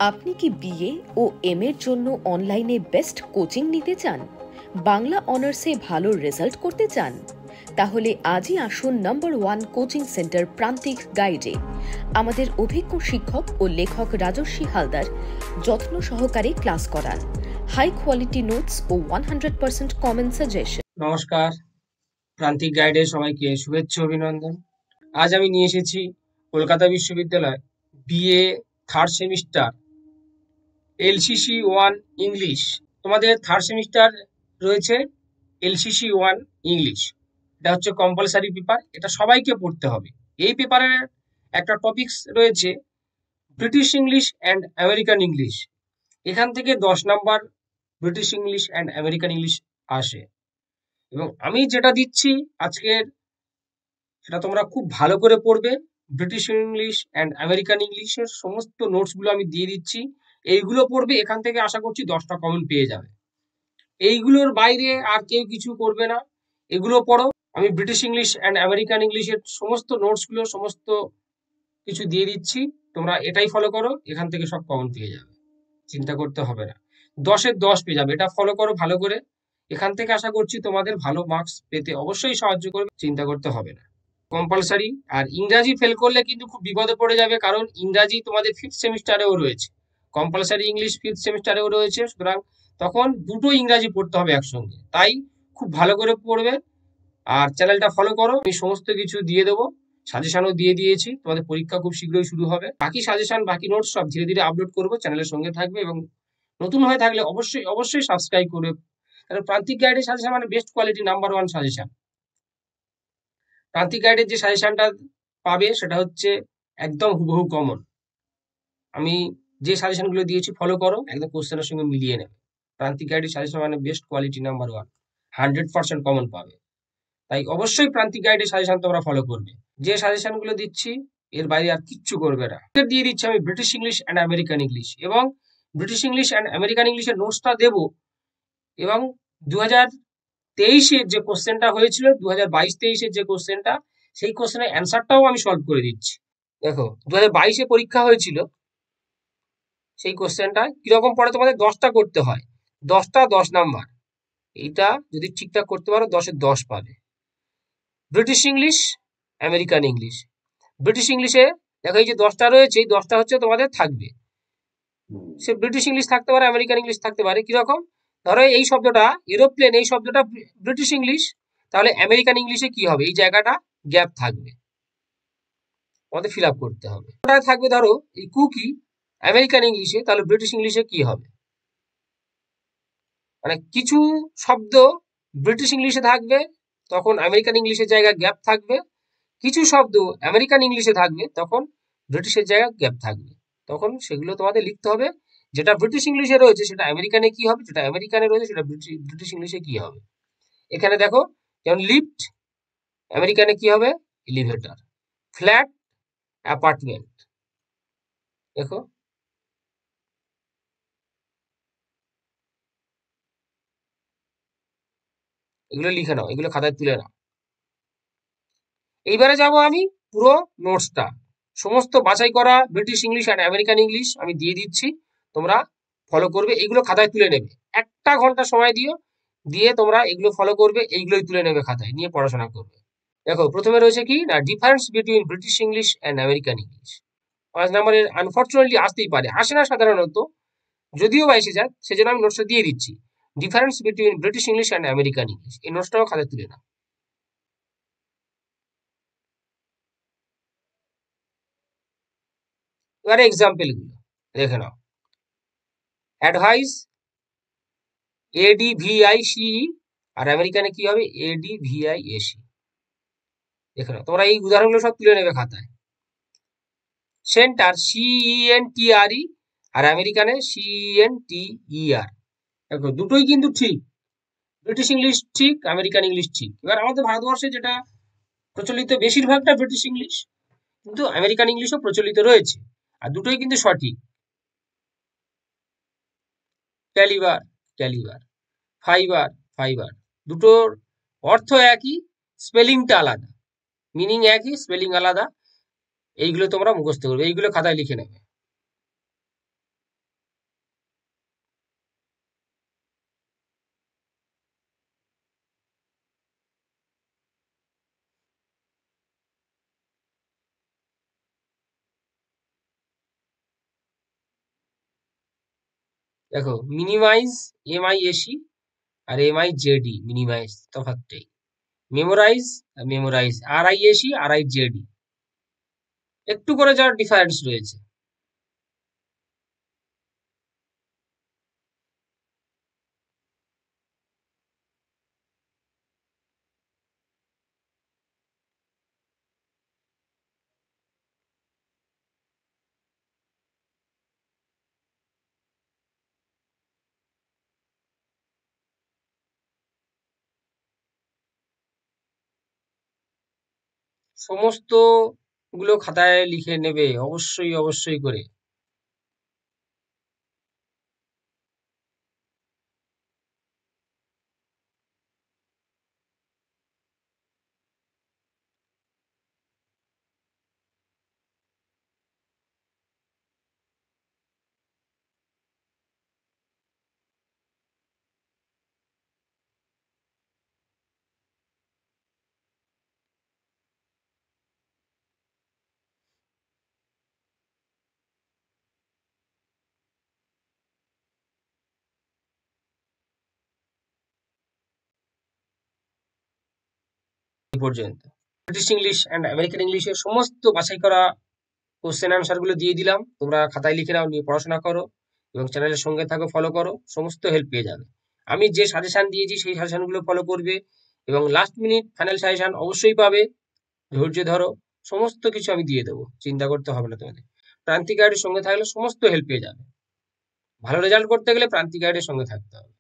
আপনি কি বিএ ও এম এর জন্য অনলাইনে বেস্ট কোচিং নিতে চান? বাংলা অনার্সে ভালো রেজাল্ট করতে চান? তাহলে আজই আসুন নাম্বার 1 কোচিং সেন্টার প্রান্তিক গাইডে। আমাদের অভিজ্ঞ শিক্ষক ও লেখক রাজস্বী হালদার যত্ন সহকারে ক্লাস করান। হাই কোয়ালিটি নোটস ও 100% কমন সাজেশন। নমস্কার, প্রান্তিক গাইডে সবাইকে শুভেচ্ছা অভিনন্দন। আজ আমি নিয়ে এসেছি কলকাতা বিশ্ববিদ্যালয় BA third semester LCC 1 English. তোমাদের থার্ড সেমিস্টার রয়েছে এলসিসি 1 ইংলিশ। এটা হচ্ছে কম্পালসারি পেপার, এটা সবাইকে পড়তে হবে। এই পেপারের একটা টপিকস রয়েছে British English and American English. এখান থেকে 10 number British English and American English আসে, এবং আমি যেটা দিচ্ছি আজকের সেটা তোমরা খুব ভালো করে পড়বে। ব্রিটিশ ইংলিশ অ্যান্ড আমেরিকান ইংলিশের সমস্ত নোটসগুলো আমি দিয়ে দিচ্ছি, এইগুলো পড়বে। এখান থেকে আশা করছি 10টা কমন পেয়ে যাবে। এইগুলোর বাইরে আর কেউ কিছু করবে না, এগুলো পড়ো। আমি ব্রিটিশ ইংলিশ অ্যান্ড আমেরিকান ইংলিশের সমস্ত নোটসগুলো সমস্ত কিছু দিয়ে দিচ্ছি, তোমরা এটাই ফলো করো, এখান থেকে সব কমন পেয়ে যাবে, চিন্তা করতে হবে না। 10-এর 10 পেয়ে যাবে, এটা ফলো করো ভালো করে। এখান থেকে আশা করছি তোমাদের ভালো মার্কস পেতে অবশ্যই সাহায্য করবে, চিন্তা করতে হবে না। কম্পালসারি। আর ইংরাজি ফেল করলে কিন্তু খুব বিপদে পড়ে যাবে, কারণ ইংরাজি তোমাদের 5th সেমিস্টারেও রয়েছে, কম্পালসারি ইংলিশ 5th সেমিস্টারেও রয়েছে। সুতরাং তখন দুটো ইংরাজি পড়তে হবে একসঙ্গে, তাই খুব ভালো করে পড়বে। আর চ্যানেলটা ফলো করো, আমি সমস্ত কিছু দিয়ে দেবো, সাজেশনও দিয়ে দিয়েছি। তোমাদের পরীক্ষা খুব শীঘ্রই শুরু হবে। বাকি সাজেশন, বাকি নোটস সব ধীরে ধীরে আপলোড করবো, চ্যানেলের সঙ্গে থাকবে। এবং নতুন হয়ে থাকলে অবশ্যই অবশ্যই সাবস্ক্রাইব করবে, কারণ প্রান্তিক গাইডের সাজেশন মানে বেস্ট কোয়ালিটি নাম্বার 1 সাজেশন। প্রান্তিক গাইডের যে সাজেশনটা পাবে সেটা হচ্ছে একদম হুবহু কমন। আমি যে সাজেশনগুলো দিয়েছি ফলো করো, একদম কোশ্চেনের সঙ্গে মিলিয়ে নেবে। প্রান্তিক গাইডের সাজেশন মানে বেস্ট কোয়ালিটি নাম্বার 1, 100% কমন পাবে। তাই অবশ্যই প্রান্তিক গাইডের সাজেশন তোমরা ফলো করবে। যে সাজেশনগুলো দিচ্ছি এর বাইরে আর কিচ্ছু করবে না। দিয়ে দিচ্ছি আমি British English and American English, এবং ব্রিটিশ ইংলিশ অ্যান্ড আমেরিকান ইংলিশের নোটসটা দেবো। এবং 2023-এর যে কোশ্চেনটা হয়েছিল, 2022-23-এর যে কোশ্চেনটা, সেই কোশ্চেনের অ্যান্সারটাও আমি সলভ করে দিচ্ছি। দেখো, 2022-এ পরীক্ষা হয়েছিল, সেই কোশ্চেনটা কিরকম পড়ে তোমাদের 10টা করতে হয়, 10টা 10 নাম্বার। এইটা যদি ঠিকঠাক করতে পারো 10-এর 10 পাবে। British English, American English. British ইংলিশে দেখো এই যে 10টা রয়েছে, এই 10টা হচ্ছে তোমাদের থাকবে। সে ব্রিটিশ ইংলিশ থাকতে পারে, আমেরিকান ইংলিশ থাকতে পারে। কিরকম? ধরো এই শব্দটা এরোপ্লেন, এই শব্দটা ব্রিটিশ ইংলিশ, তাহলে আমেরিকান ইংলিশে কি হবে? এই জায়গাটা গ্যাপ থাকবে, আমাদের ফিল আপ করতে হবে। ওটা থাকবে ধরো এই কুকি আমেরিকান ইংলিশে, তাহলে ব্রিটিশ ইংলিশে কি হবে? মানে কিছু শব্দ ব্রিটিশ ইংলিশে থাকবে, তখন আমেরিকান ইংলিশের জায়গায় গ্যাপ থাকবে। কিছু শব্দ আমেরিকান ইংলিশে থাকবে, তখন ব্রিটিশের জায়গায় গ্যাপ থাকবে। তখন সেগুলো তোমাদের লিখতে হবে, যেটা ব্রিটিশ ইংলিশে রয়েছে সেটা আমেরিকানে কি হবে, যেটা আমেরিকানে রয়েছে সেটা ব্রিটিশ ইংলিশে কি হবে। এখানে দেখো, যেমন লিফট আমেরিকানে কি হবে? এলিভেটর। Flat apartment. দেখো, এগুলো লিখে নাও, এগুলো খাতায় তুলে নাও। এইবারে যাব আমি পুরো নোটসটা, সমস্ত বাছাই করা ব্রিটিশ ইংলিশ আর আমেরিকান ইংলিশ আমি দিয়ে দিচ্ছি, তোমরা ফলো করবে। এইগুলো খাতায় তুলে নেবে, 1টা ঘন্টা সময় দিও, দিয়ে তোমরা এগুলো ফলো করবে, এইগুলোই তুলে নেবে খাতায় নিয়ে পড়াশোনা করবে। দেখো, প্রথমে রয়েছে কি না, difference between British English and American English. 5 নম্বরের আনফর্চুনেটলি আসতেই পারে, আসে না সাধারণত, যদিও বা এসে যায়, সেজন্য আমি নোটসটা দিয়ে দিচ্ছি। Difference between British English and American English, এই নোটসটাও খাতায় তুলে নাও। এবারে এক্সাম্পল গুলো দেখে নাও। অ্যাডভাইস ADVICE, আর আমেরিকানে কি হবে? ADVIAC। দেখে নাও, তোমরা এই উদাহরণগুলো সব তুলে নেবে খাতায়। সেন্টার CENTRE, আর আমেরিকানে CENTER। দেখো, দুটোই কিন্তু ঠিক, ব্রিটিশ ইংলিশ ঠিক, আমেরিকান ইংলিশ ঠিক। এবার আমাদের ভারতবর্ষে যেটা প্রচলিত বেশিরভাগটা ব্রিটিশ ইংলিশ, কিন্তু আমেরিকান ইংলিশও প্রচলিত রয়েছে, আর দুটোই কিন্তু সঠিক। ক্যালিবার ক্যালিবার, ফাইবার ফাইবার, দুটোর অর্থ একই, স্পেলিংটা আলাদা, মিনিং একই, স্পেলিং আলাদা। এইগুলো তোমরা মুখস্থ করবে, এইগুলো খাতায় লিখে নেবে। দেখো, মিনিমাইজ, MIAC আর MIJD, মিনিমাইজ তফাৎটাই। মেমোরাইজ আর মেমোরাইজ, RIAC RIJD, একটু করে যার ডিফারেন্স রয়েছে। সমস্ত গুলো খাতায় লিখে নেবে, অবশ্যই অবশ্যই করে। এই পর্যন্ত ব্রিটিশ ইংলিশ অ্যান্ড আমেরিকান ইংলিশের সমস্ত বাছাই করা কোশ্চেন অ্যান্সার গুলো দিয়ে দিলাম। তোমরা খাতায় লিখে নাও, নিয়ে পড়াশোনা করো এবং চ্যানেলের সঙ্গে থাকো, ফলো করো, সমস্ত হেল্প পেয়ে যাবে। আমি যে সাজেশন দিয়েছি সেই সাজেশন গুলো ফলো করবে এবং লাস্ট মিনিট ফাইনাল সাজেশন অবশ্যই পাবে। ধৈর্য ধরো, সমস্ত কিছু আমি দিয়ে দেবো, চিন্তা করতে হবে না তোমাদের। প্রান্তিক গাইডের সঙ্গে থাকলে সমস্ত হেল্প পেয়ে যাবে। ভালো রেজাল্ট করতে গেলে প্রান্তিক গাইডের সঙ্গে থাকতে হবে।